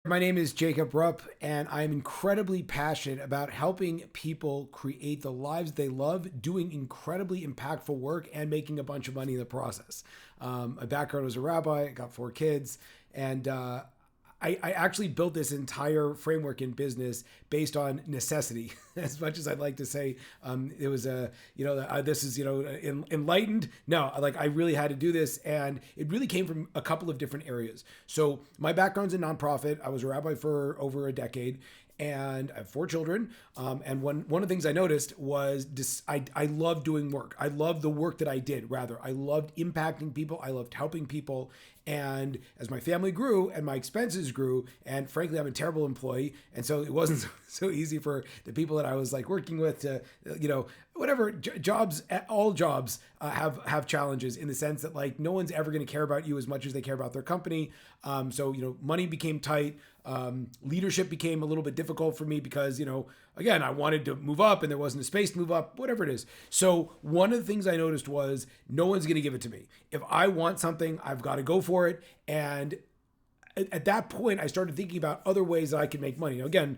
My name is Jacob Rupp, and I'm incredibly passionate about helping people create the lives they love, doing incredibly impactful work, and making a bunch of money in the process. My background was a rabbi, I got four kids, and I actually built this entire framework in business based on necessity. As much as I'd like to say it was this is enlightened. No, like I really had to do this, and it really came from a couple of different areas. So my background's in nonprofit. I was a rabbi for over a decade, and I have four children. And one of the things I noticed was I love doing work. I love the work that I did. Rather, I loved impacting people. I loved helping people. And as my family grew and my expenses grew, and frankly, I'm a terrible employee, and so it wasn't so easy for the people that I was like working with to, whatever jobs, all jobs have challenges in the sense that like no one's ever going to care about you as much as they care about their company. So money became tight. Leadership became a little bit difficult for me because again, I wanted to move up and there wasn't a space to move up, whatever it is. So one of the things I noticed was no one's going to give it to me. If I want something, I've got to go for it. And at that point, I started thinking about other ways that I could make money. Now, again,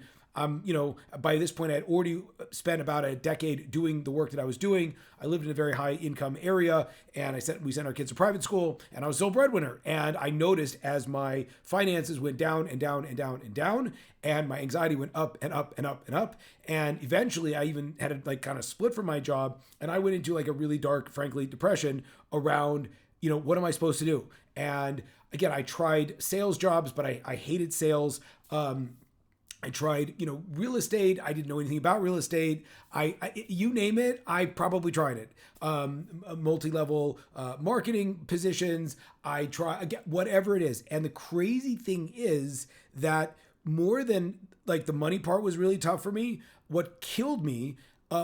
by this point, I had already spent about a decade doing the work that I was doing. I lived in a very high income area, and we sent our kids to private school, and I was still a breadwinner. And I noticed as my finances went down and down and down and down, and my anxiety went up and up and up and up. And eventually I even had to like kind of split from my job, and I went into like a really dark, frankly, depression around, what am I supposed to do? And again, I tried sales jobs, but I hated sales. I tried, real estate. I didn't know anything about real estate. You name it, I probably tried it. Multi-level marketing positions. I try again, whatever it is. And the crazy thing is that more than like the money part was really tough for me. What killed me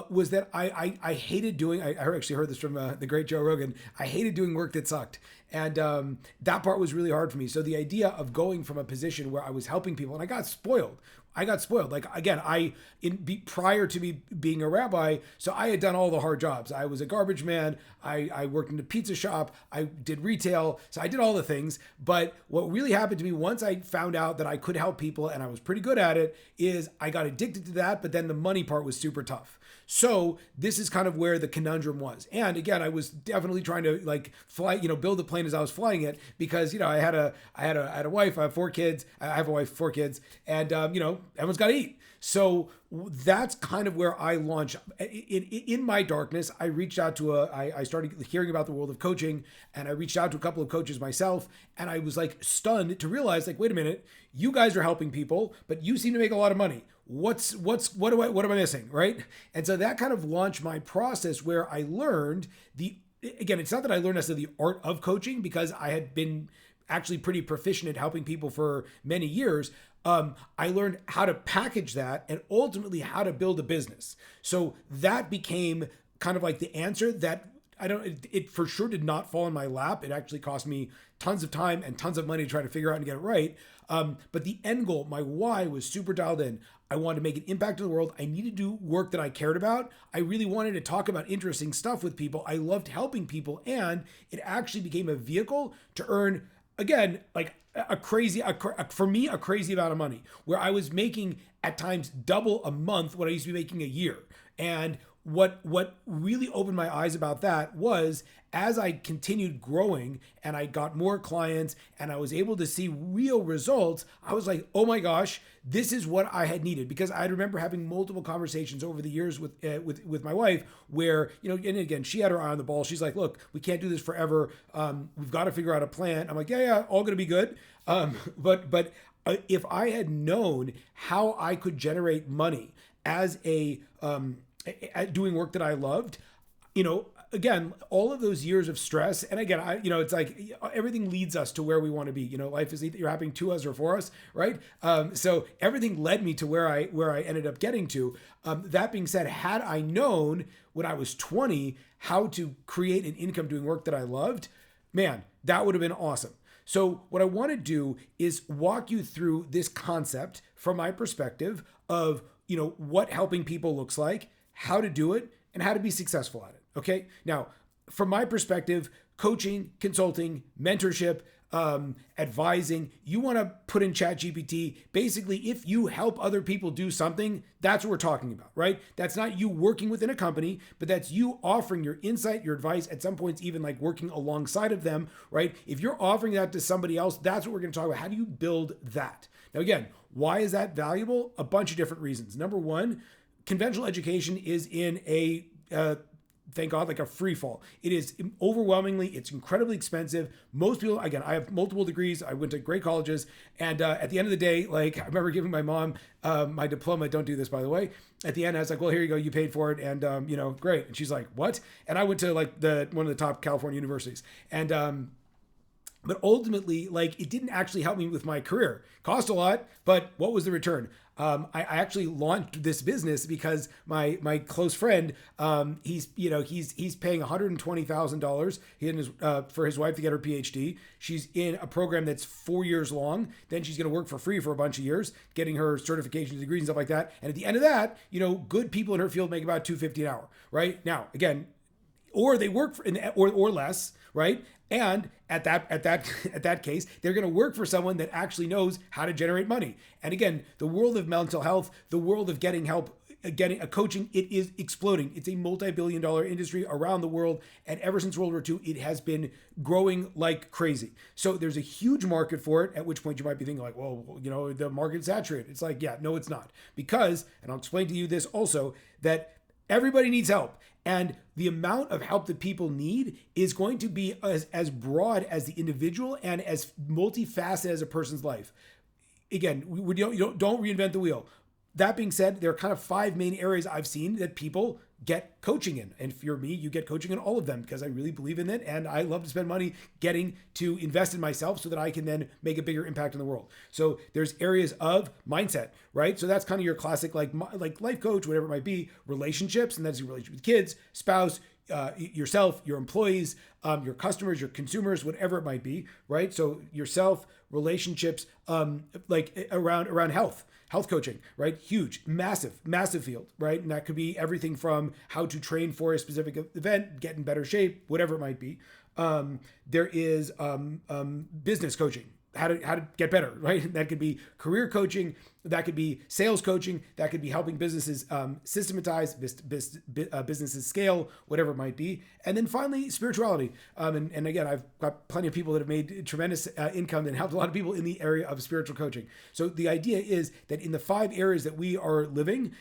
was that I hated doing. I actually heard this from the great Joe Rogan. I hated doing work that sucked, and that part was really hard for me. So the idea of going from a position where I was helping people, and I got spoiled. Like again, prior to me being a rabbi, so I had done all the hard jobs. I was a garbage man. I worked in a pizza shop. I did retail. So I did all the things. But what really happened to me once I found out that I could help people and I was pretty good at it is I got addicted to that. But then the money part was super tough. So this is kind of where the conundrum was. And again, I was definitely trying to like fly, build the plane as I was flying it because, I had a wife, I have four kids. I have a wife, four kids, and, everyone's got to eat. So that's kind of where I launched. In my darkness, I reached out to I started hearing about the world of coaching, and I reached out to a couple of coaches myself, and I was like stunned to realize like, wait a minute, you guys are helping people, but you seem to make a lot of money. What am I missing, right? And so that kind of launched my process where I learned again, it's not that I learned necessarily the art of coaching because I had been actually pretty proficient at helping people for many years. I learned how to package that and ultimately how to build a business. So that became kind of like the answer that it for sure did not fall in my lap. It actually cost me tons of time and tons of money to try to figure out and get it right. But the end goal, my why was super dialed in. I wanted to make an impact in the world. I needed to do work that I cared about. I really wanted to talk about interesting stuff with people. I loved helping people. And it actually became a vehicle to earn, again, like for me, a crazy amount of money where I was making at times double a month what I used to be making a year. And what really opened my eyes about that was as I continued growing and I got more clients and I was able to see real results, I was like, oh my gosh, this is what I had needed. Because I remember having multiple conversations over the years with my wife where, and again, she had her eye on the ball. She's like, look, we can't do this forever. We've got to figure out a plan. I'm like, yeah, all going to be good. But if I had known how I could generate money as at doing work that I loved, again, all of those years of stress. And again, it's like everything leads us to where we want to be. Life is either happening to us or for us, right? So everything led me to where I ended up getting to. That being said, had I known when I was 20 how to create an income doing work that I loved, man, that would have been awesome. So what I want to do is walk you through this concept from my perspective of, what helping people looks like, how to do it, and how to be successful at it. Okay. Now, from my perspective, coaching, consulting, mentorship, advising, you want to put in ChatGPT. Basically, if you help other people do something, that's what we're talking about, right? That's not you working within a company, but that's you offering your insight, your advice, at some points even like working alongside of them, right? If you're offering that to somebody else, that's what we're going to talk about. How do you build that? Now, again, why is that valuable? A bunch of different reasons. Number one, conventional education is in a thank God, like a free fall. It is overwhelmingly, it's incredibly expensive. Most people, again, I have multiple degrees. I went to great colleges. And at the end of the day, like I remember giving my mom my diploma. Don't do this, by the way. At the end, I was like, well, here you go. You paid for it. And, great. And she's like, what? And I went to like one of the top California universities. And, but ultimately, like it didn't actually help me with my career. Cost a lot, but what was the return? I actually launched this business because my close friend, he's paying $120,000 for his wife to get her PhD. She's in a program that's 4 years long. Then she's going to work for free for a bunch of years, getting her certification degrees and stuff like that. And at the end of that, good people in her field make about $250 an hour, right? Now, again, or they work for or less, right? And at that case, they're going to work for someone that actually knows how to generate money. And again, the world of mental health, the world of getting help, getting a coaching, it is exploding. It's a multi-billion-dollar industry around the world. And ever since World War II, it has been growing like crazy. So there's a huge market for it, at which point you might be thinking like, well, the market's saturated. It's like, yeah, no, it's not. Because, and I'll explain to you this also, that everybody needs help. And the amount of help that people need is going to be as broad as the individual and as multifaceted as a person's life. Again, we don't reinvent the wheel. That being said, there are kind of 5 main areas I've seen that people get coaching in. And if you're me, you get coaching in all of them because I really believe in it. And I love to spend money getting to invest in myself so that I can then make a bigger impact in the world. So there's areas of mindset, right? So that's kind of your classic, like life coach, whatever it might be, relationships. And that's your relationship with kids, spouse, yourself, your employees, your customers, your consumers, whatever it might be, right? So yourself, relationships, like around health coaching, right? Huge, massive field, right? And that could be everything from how to train for a specific event, get in better shape, whatever it might be. There is business coaching, how to get better, right? That could be career coaching, that could be sales coaching, that could be helping businesses systematize, businesses scale, whatever it might be. And then finally, spirituality. And again, I've got plenty of people that have made tremendous income and helped a lot of people in the area of spiritual coaching. So the idea is that in the 5 areas that we are living,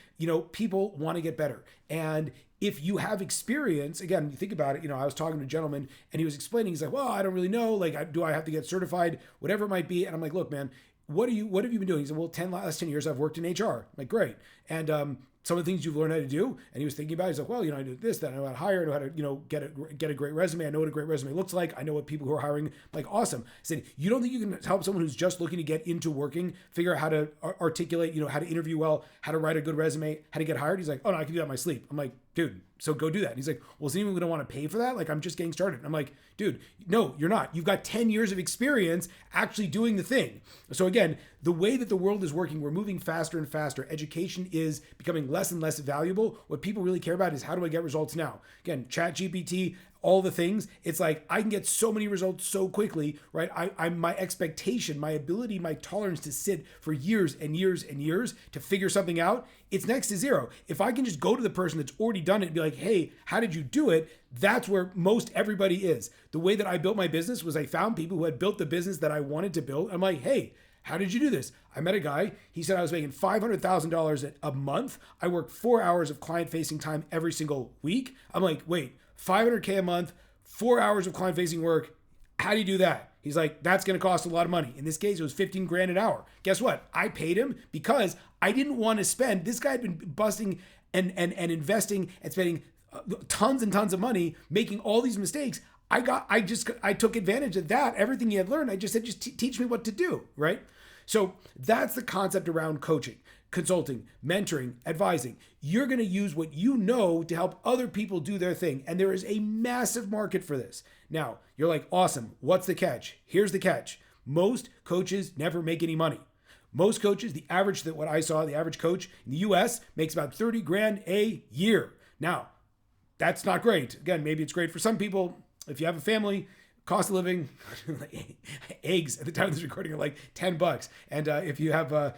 people want to get better. And if you have experience, again, you think about it, I was talking to a gentleman and he was explaining, he's like, well, I don't really know. Like, do I have to get certified? Whatever it might be. And I'm like, look, man, what have you been doing? He said, well, last 10 years I've worked in HR. I'm like, great. And some of the things you've learned how to do. And he was thinking about it. He's like, well, I do this, that. I know how to hire, I know how to, get a great resume. I know what a great resume looks like. I know what people who are hiring, like, awesome. I said, you don't think you can help someone who's just looking to get into working, figure out how to articulate, how to interview well, how to write a good resume, how to get hired? He's like, oh no, I can do that in my sleep. I'm like, dude, so go do that. And he's like, well, is anyone going to want to pay for that? Like, I'm just getting started. And I'm like, dude, no, you're not. You've got 10 years of experience actually doing the thing. So again, the way that the world is working, we're moving faster and faster. Education is becoming less and less valuable. What people really care about is, how do I get results now? Again, ChatGPT, all the things. It's like, I can get so many results so quickly, right? My expectation, my ability, my tolerance to sit for years and years and years to figure something out, it's next to zero. If I can just go to the person that's already done it and be like, hey, how did you do it? That's where most everybody is. The way that I built my business was I found people who had built the business that I wanted to build. I'm like, hey, how did you do this? I met a guy. He said I was making $500,000 a month. I worked 4 hours of client-facing time every single week. I'm like, wait, $500K a month, 4 hours of client-facing work. How do you do that? He's like, that's going to cost a lot of money. In this case, it was 15 grand an hour. Guess what? I paid him because I didn't want to spend. This guy had been busting and investing and spending tons and tons of money, making all these mistakes. I took advantage of that. Everything he had learned, I just said, just teach me what to do, right? So that's the concept around coaching, consulting, mentoring, advising. You're going to use what you know to help other people do their thing. And there is a massive market for this. Now, you're like, awesome. What's the catch? Here's the catch. Most coaches never make any money. Most coaches, the average coach in the US makes about 30 grand a year. Now, that's not great. Again, maybe it's great for some people. If you have a family, cost of living, eggs at the time of this recording are like $10. And if you have a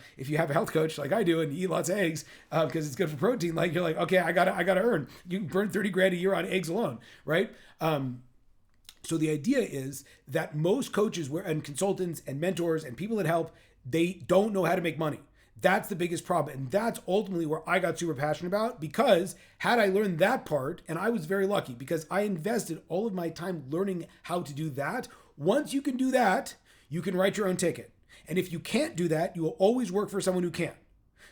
health coach like I do and you eat lots of eggs because it's good for protein, like you're like, okay, I gotta earn. You can burn 30 grand a year on eggs alone, right? So the idea is that most coaches and consultants and mentors and people that help, they don't know how to make money. That's the biggest problem. And that's ultimately where I got super passionate about, because had I learned that part, and I was very lucky because I invested all of my time learning how to do that. Once you can do that, you can write your own ticket. And if you can't do that, you will always work for someone who can.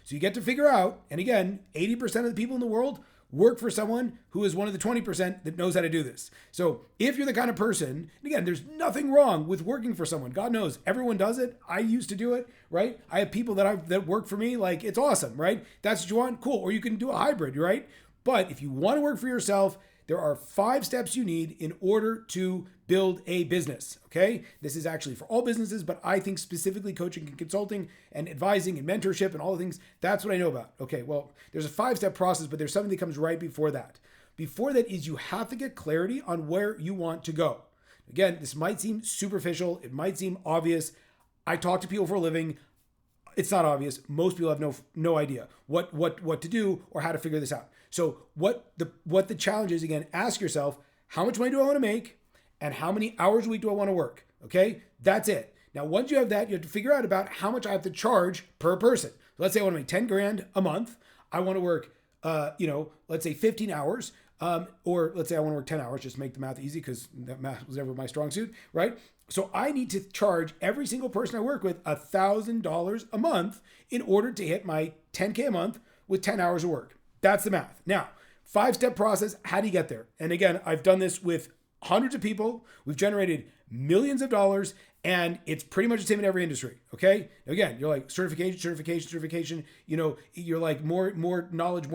So you get to figure out, and again, 80% of the people in the world work for someone who is one of the 20% that knows how to do this. So if you're the kind of person, and again, there's nothing wrong with working for someone. God knows, everyone does it. I used to do it, right? I have people that work for me, like it's awesome, right? That's what you want, cool. Or you can do a hybrid, right? But if you want to work for yourself, there are 5 steps you need in order to build a business, okay? This is actually for all businesses, but I think specifically coaching and consulting and advising and mentorship and all the things, that's what I know about. Okay, well, there's a 5-step process, but there's something that comes right before that. Before that is you have to get clarity on where you want to go. Again, this might seem superficial. It might seem obvious. I talk to people for a living. It's not obvious. Most people have no idea what to do or how to figure this out. So what the challenge is, again, ask yourself, how much money do I want to make? And how many hours a week do I want to work? Okay, that's it. Now, once you have that, you have to figure out about how much I have to charge per person. Let's say I want to make 10 grand a month. I want to work, let's say 15 hours, or let's say I want to work 10 hours, just to make the math easy because that math was never my strong suit, right? So I need to charge every single person I work with $1,000 a month in order to hit my 10K a month with 10 hours of work. That's the math. Now, 5-step process. How do you get there? And again, I've done this with hundreds of people. We've generated millions of dollars, and it's pretty much the same in every industry. Okay. Again, you're like certification. You're like more knowledge.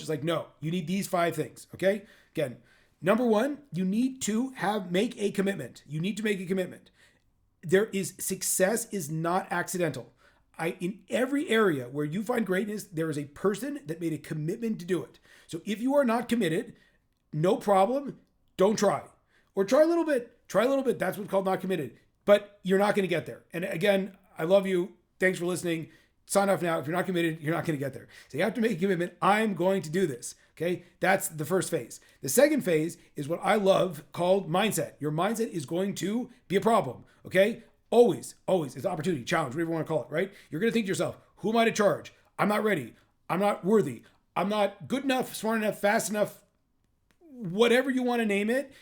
It's like, no, you need these 5 things. Okay. Again, number 1, you need to make a commitment. You need to make a commitment. Success is not accidental. In every area where you find greatness, there is a person that made a commitment to do it. So if you are not committed, no problem. Don't try. Or try a little bit. That's what's called not committed. But you're not going to get there. And again, I love you. Thanks for listening. Sign off now. If you're not committed, you're not going to get there. So you have to make a commitment. I'm going to do this. Okay. That's the first phase. The second phase is what I love called mindset. Your mindset is going to be a problem. Okay. Always. It's opportunity, challenge, whatever you want to call it, right? You're going to think to yourself, who am I to charge? I'm not ready. I'm not worthy. I'm not good enough, smart enough, fast enough, whatever you want to name it.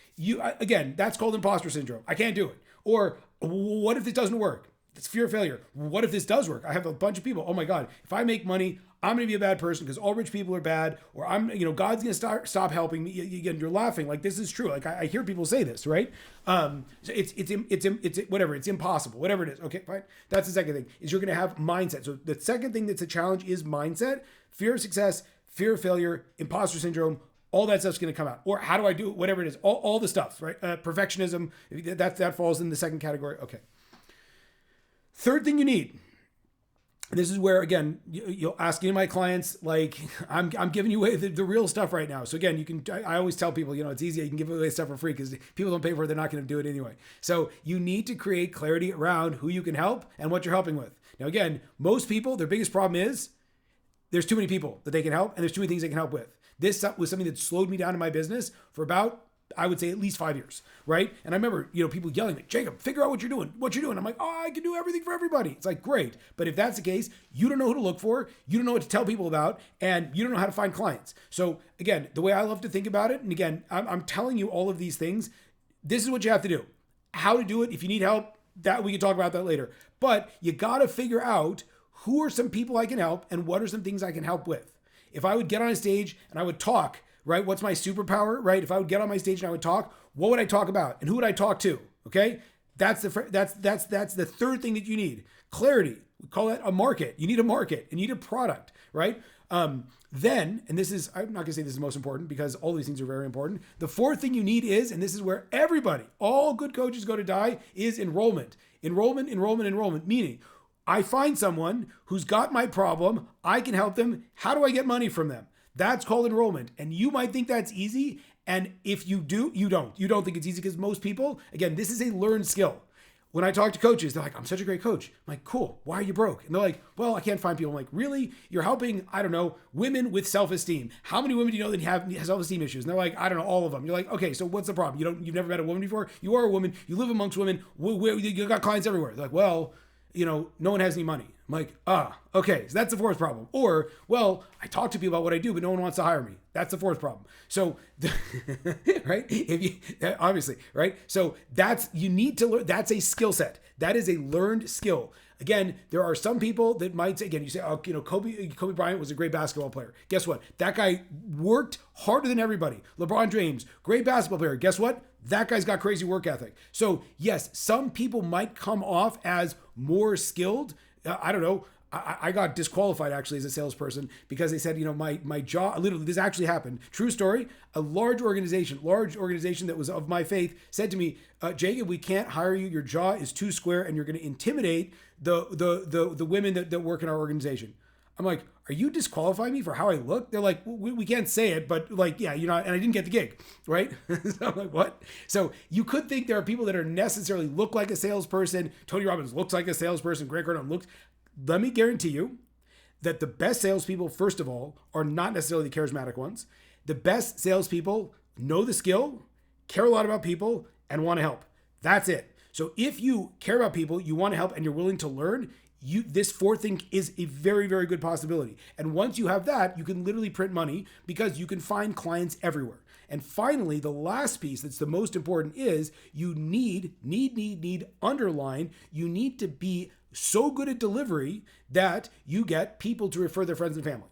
Again, that's called imposter syndrome. I can't do it. Or what if this doesn't work? It's fear of failure. What if this does work? I have a bunch of people. Oh my God, if I make money, I'm going to be a bad person because all rich people are bad, or God's going to stop helping me. Again, you're laughing like this is true. Like I hear people say this, right? So it's whatever. It's impossible. Whatever it is. Okay, fine. That's the second thing is you're going to have mindset. So the second thing that's a challenge is mindset, fear of success, fear of failure, imposter syndrome. All that stuff's going to come out. Or how do I do it? Whatever it is. All the stuff, right? Perfectionism. That falls in the second category. Okay. Third thing you need. This is where, again, you'll ask any of my clients, like, I'm giving you away the real stuff right now. So again, I always tell people, it's easy. You can give away stuff for free because people don't pay for it. They're not going to do it anyway. So you need to create clarity around who you can help and what you're helping with. Now, again, most people, their biggest problem is there's too many people that they can help and there's too many things they can help with. This was something that slowed me down in my business for about, I would say, at least 5 years, right? And I remember, people yelling like, Jacob, figure out what you're doing. I'm like, oh, I can do everything for everybody. It's like, great. But if that's the case, you don't know who to look for, you don't know what to tell people about, and you don't know how to find clients. So again, the way I love to think about it, and again, I'm telling you all of these things, this is what you have to do. How to do it, if you need help, that we can talk about that later. But you got to figure out who are some people I can help and what are some things I can help with. If I would get on a stage and I would talk, right? What's my superpower, right? If I would get on my stage and I would talk, what would I talk about? And who would I talk to? Okay. That's the third thing that you need. Clarity. We call that a market. You need a market. You need a product, right? Then, and this is, I'm not gonna say this is the most important because all these things are very important. The fourth thing you need is, and this is where everybody, all good coaches go to die, is enrollment. Enrollment, meaning I find someone who's got my problem. I can help them. How do I get money from them? That's called enrollment. And you might think that's easy. And if you do, you don't think it's easy, because most people, again, this is a learned skill. When I talk to coaches, they're like, I'm such a great coach. I'm like, cool. Why are you broke? And they're like, well, I can't find people. I'm like, really? You're helping, I don't know, women with self-esteem. How many women do you know that have self-esteem issues? And they're like, I don't know, all of them. You're like, okay, so what's the problem? You've never met a woman before? You are a woman. You live amongst women. You got clients everywhere. They're like, well, no one has any money. I'm like, okay, so that's the fourth problem. Or, well, I talk to people about what I do, but no one wants to hire me. That's the fourth problem. So, right? Obviously, right? So you need to learn. That's a skill set. That is a learned skill. Again, there are some people that might say, again, you say, Kobe Bryant was a great basketball player. Guess what? That guy worked harder than everybody. LeBron James, great basketball player. Guess what? That guy's got crazy work ethic. So yes, some people might come off as more skilled. I don't know. I got disqualified actually as a salesperson because they said, my job, literally, this actually happened. True story. A large organization that was of my faith said to me, Jacob, we can't hire you. Your jaw is too square and you're going to intimidate the women that work in our organization. I'm like, are you disqualifying me for how I look? They're like, we can't say it, but like, yeah, and I didn't get the gig, right? So I'm like, what? So you could think there are people that are necessarily look like a salesperson. Tony Robbins looks like a salesperson. Grant Cardone looks. Let me guarantee you that the best salespeople, first of all, are not necessarily the charismatic ones. The best salespeople know the skill, care a lot about people, and want to help. That's it. So if you care about people, you want to help, and you're willing to learn, this fourth thing is a very, very good possibility. And once you have that, you can literally print money because you can find clients everywhere. And finally, the last piece that's the most important is you need, underline, you need to be so good at delivery that you get people to refer their friends and family.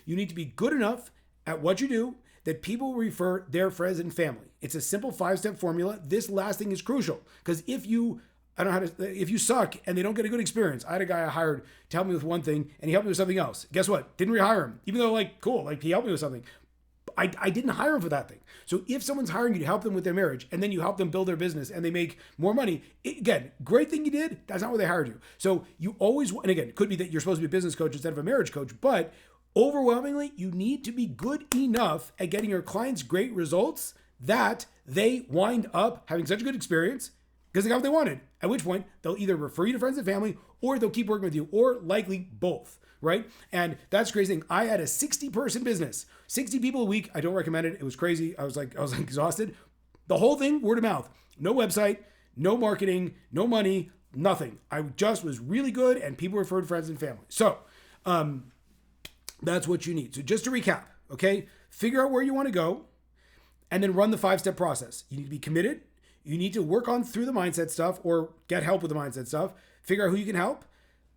You need to be good enough at what you do that people refer their friends and family. It's a simple 5-step formula. This last thing is crucial because if you suck and they don't get a good experience. I had a guy I hired to help me with one thing and he helped me with something else. Guess what? Didn't rehire him. Even though cool, he helped me with something. I didn't hire him for that thing. So if someone's hiring you to help them with their marriage and then you help them build their business and they make more money, again, great thing you did, that's not why they hired you. So you always, and again, it could be that you're supposed to be a business coach instead of a marriage coach, but overwhelmingly, you need to be good enough at getting your clients great results that they wind up having such a good experience because they got what they wanted, at which point they'll either refer you to friends and family or they'll keep working with you, or likely both. Right? And that's the crazy thing. I had a 60-person business, 60 people a week. I don't recommend it. It was crazy. I was exhausted. The whole thing, word of mouth, no website, no marketing, no money, nothing. I just was really good and people referred friends and family. So that's what you need. So just to recap, okay, figure out where you want to go and then run the 5-step process. You need to be committed. You need to work on through the mindset stuff or get help with the mindset stuff. Figure out who you can help.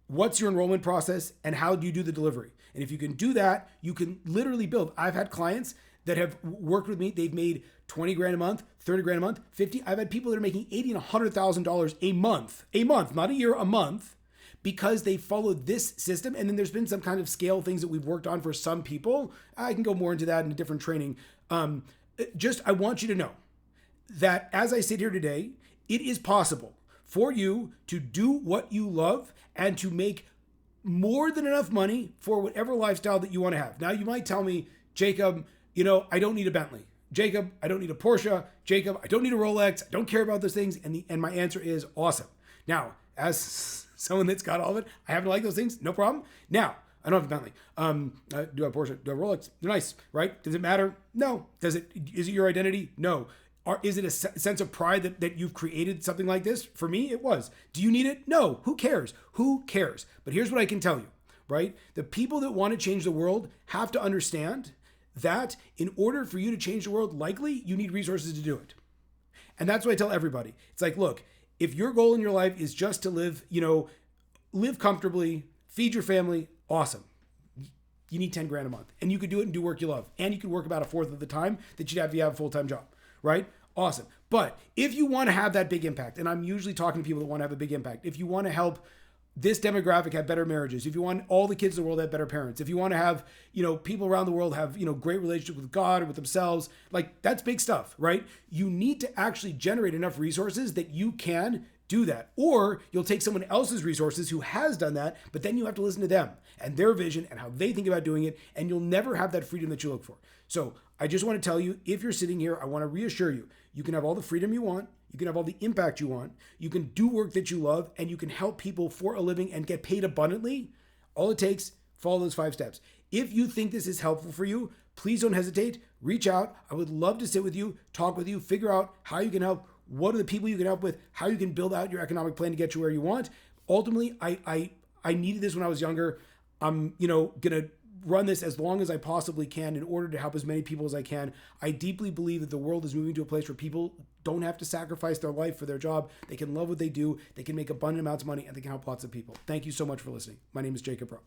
What's your enrollment process and how do you do the delivery? And if you can do that, you can literally build. I've had clients that have worked with me. They've made 20 grand a month, 30 grand a month, 50. I've had people that are making $80,000 and $100,000 a month, not a year, a month, because they followed this system. And then there's been some kind of scale things that we've worked on for some people. I can go more into that in a different training. I want you to know that as I sit here today, it is possible for you to do what you love and to make more than enough money for whatever lifestyle that you want to have. Now, you might tell me, Jacob, I don't need a Bentley. Jacob, I don't need a Porsche. Jacob, I don't need a Rolex. I don't care about those things. And my answer is awesome. Now, as someone that's got all of it, I happen to like those things. No problem. Now, I don't have a Bentley. Do I have a Porsche? Do I have a Rolex? They're nice, right? Does it matter? No. Is it your identity? No. Or is it a sense of pride that you've created something like this? For me, it was. Do you need it? No. Who cares? Who cares? But here's what I can tell you, right? The people that want to change the world have to understand that in order for you to change the world, likely you need resources to do it. And that's what I tell everybody. It's like, look, if your goal in your life is just to live comfortably, feed your family, awesome. You need 10 grand a month and you could do it and do work you love. And you could work about a fourth of the time that you'd have if you have a full-time job. Right? Awesome. But if you want to have that big impact, and I'm usually talking to people that want to have a big impact, if you want to help this demographic have better marriages, if you want all the kids in the world to have better parents, if you want to have, people around the world have, great relationship with God or with themselves, that's big stuff, right? You need to actually generate enough resources that you can do that. Or you'll take someone else's resources who has done that, but then you have to listen to them and their vision and how they think about doing it, and you'll never have that freedom that you look for. So I just want to tell you, if you're sitting here, I want to reassure you, you can have all the freedom you want, you can have all the impact you want, you can do work that you love, and you can help people for a living and get paid abundantly. All it takes, follow those 5 steps. If you think this is helpful for you, please don't hesitate. Reach out. I would love to sit with you, talk with you, figure out how you can help, what are the people you can help with, how you can build out your economic plan to get you where you want. Ultimately, I needed this when I was younger. I'm, gonna run this as long as I possibly can in order to help as many people as I can. I deeply believe that the world is moving to a place where people don't have to sacrifice their life for their job. They can love what they do, they can make abundant amounts of money, and they can help lots of people. Thank you so much for listening. My name is Jacob Rowe.